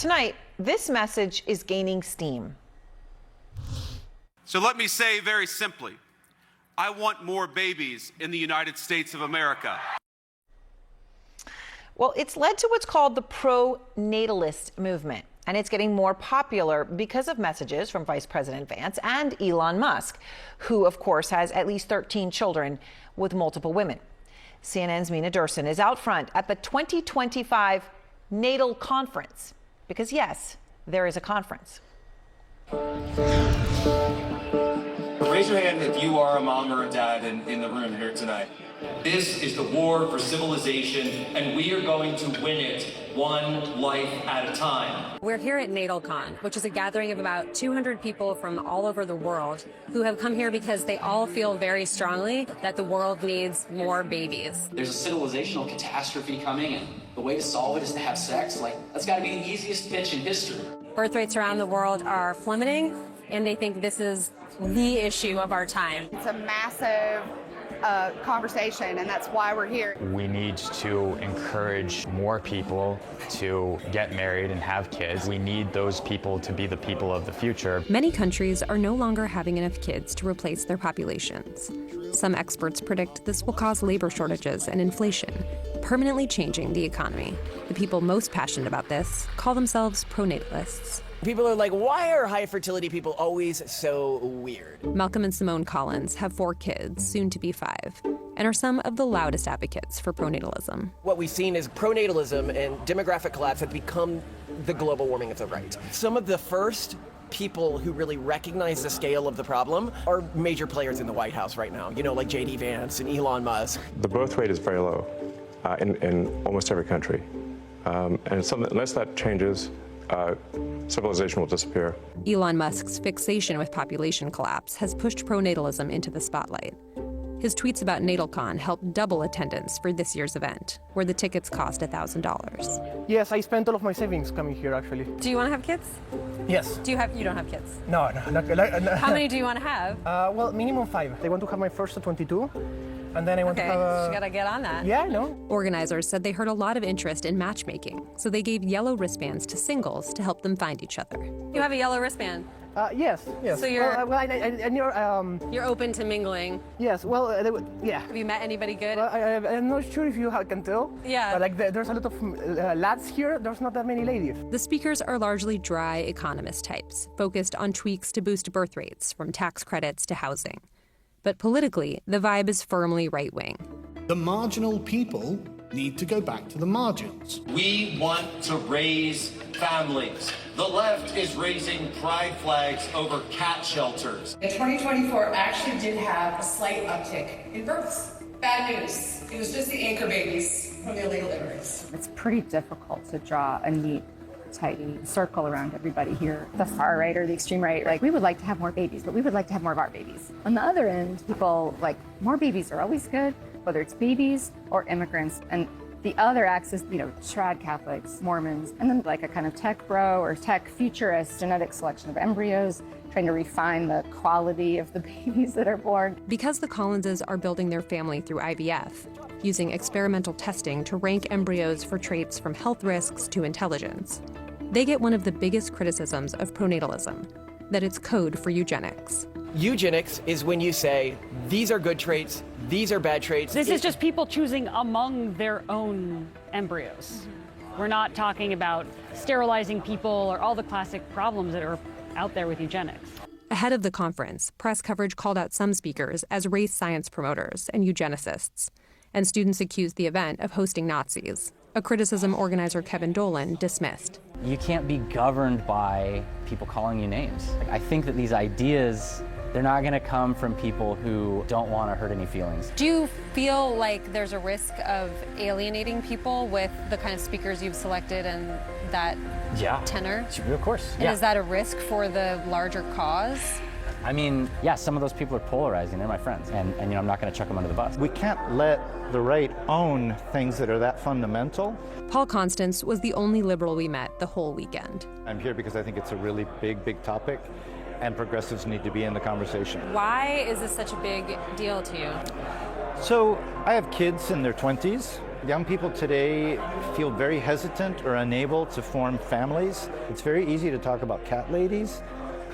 Tonight, this message is gaining steam. So let me say very simply, I want more babies in the United States of America. Well, it's led to what's called the pronatalist movement, and it's getting more popular because of messages from Vice President Vance and Elon Musk, who, of course, has at least 13 children with multiple women. CNN's Mina Durson is out front at the 2025 Natal Conference, because yes, there is a conference. Raise your hand if you are a mom or a dad in the room here tonight. This is the war for civilization, and we are going to win it one life at a time. We're here at NatalCon, which is a gathering of about 200 people from all over the world who have come here because they all feel very strongly that the world needs more babies. There's a civilizational catastrophe coming, and the way to solve it is to have sex. Like, that's got to be the easiest pitch in history. Birth rates around the world are plummeting, and they think this is the issue of our time. It's a massive conversation, and that's why we're here. We need to encourage more people to get married and have kids. We need those people to be the people of the future. Many countries are no longer having enough kids to replace their populations. Some experts predict this will cause labor shortages and inflation, permanently changing the economy. The people most passionate about this call themselves pronatalists. People are like, why are high fertility people always so weird? Malcolm and Simone Collins have 4 kids, soon to be 5, and are some of the loudest advocates for pronatalism. What we've seen is pronatalism and demographic collapse have become the global warming of the right. Some of the first people who really recognize the scale of the problem are major players in the White House right now, you know, like J.D. Vance and Elon Musk. The birth rate is very low in almost every country. And unless that changes, civilization will disappear. Elon Musk's fixation with population collapse has pushed pronatalism into the spotlight. His tweets about NatalCon helped double attendance for this year's event, where the tickets cost $1,000. Yes, I spent all of my savings coming here, actually. Do you want to have kids? Yes. You don't have kids? No. How many do you want to have? Well, minimum 5. I want to have my first at 22. And then I want to have you gotta get on that. Yeah, I know. Organizers said they heard a lot of interest in matchmaking, so they gave yellow wristbands to singles to help them find each other. You have a yellow wristband? Yes. So you're you're open to mingling? Yes. Well, yeah. Have you met anybody good? I'm not sure if you can tell. Yeah. But there's a lot of lads here. There's not that many ladies. The speakers are largely dry economist types, focused on tweaks to boost birth rates, from tax credits to housing. But politically, the vibe is firmly right-wing. The marginal people need to go back to the margins. We want to raise families. The left is raising pride flags over cat shelters. In 2024 actually did have a slight uptick in births. Bad news. It was just the anchor babies from the illegal immigrants. It's pretty difficult to draw a neat, tidy circle around everybody here. The far right or the extreme right, like, we would like to have more babies, but we would like to have more of our babies. On the other end, people like, more babies are always good, whether it's babies or immigrants. And the other axis, trad Catholics, Mormons, and then like a kind of tech bro or tech futurist genetic selection of embryos, trying to refine the quality of the babies that are born. Because the Collinses are building their family through IVF, using experimental testing to rank embryos for traits from health risks to intelligence, they get one of the biggest criticisms of pronatalism, that it's code for eugenics. Eugenics is when you say, these are good traits, these are bad traits. This is just people choosing among their own embryos. We're not talking about sterilizing people or all the classic problems that are out there with eugenics. Ahead of the conference, press coverage called out some speakers as race science promoters and eugenicists, and students accused the event of hosting Nazis, a criticism organizer Kevin Dolan dismissed. You can't be governed by people calling you names. I think that these ideas, they're not going to come from people who don't want to hurt any feelings. Do you feel like there's a risk of alienating people with the kind of speakers you've selected and that tenor? Of course. And is that a risk for the larger cause? I mean, yeah, some of those people are polarizing. They're my friends. And I'm not going to chuck them under the bus. We can't let the right own things that are that fundamental. Paul Constance was the only liberal we met the whole weekend. I'm here because I think it's a really big topic, and progressives need to be in the conversation. Why is this such a big deal to you? So I have kids in their 20s, Young people today feel very hesitant or unable to form families. It's very easy to talk about cat ladies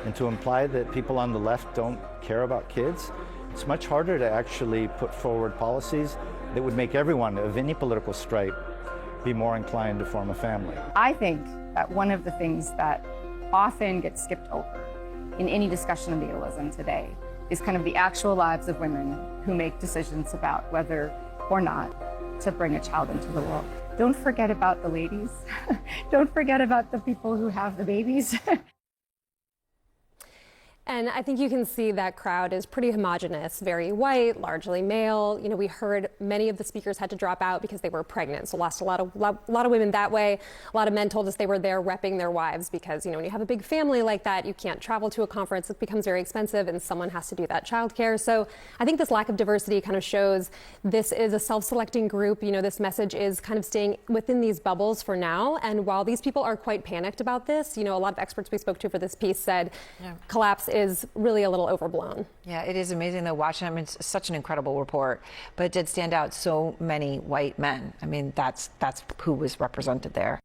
and to imply that people on the left don't care about kids. It's much harder to actually put forward policies that would make everyone of any political stripe be more inclined to form a family. I think that one of the things that often gets skipped over in any discussion of natalism today is kind of the actual lives of women who make decisions about whether or not to bring a child into the world. Don't forget about the ladies. Don't forget about the people who have the babies. And I think you can see that crowd is pretty homogenous, very white, largely male. You know, we heard many of the speakers had to drop out because they were pregnant, so lost a lot of women that way. A lot of men told us they were there repping their wives because, you know, when you have a big family like that, you can't travel to a conference. It becomes very expensive and someone has to do that childcare. So I think this lack of diversity kind of shows this is a self-selecting group. You know, this message is kind of staying within these bubbles for now. And while these people are quite panicked about this, you know, a lot of experts we spoke to for this piece said collapse is really a little overblown. Yeah, it is amazing though watching. I mean, it's such an incredible report, but it did stand out so many white men. I mean, that's who was represented there.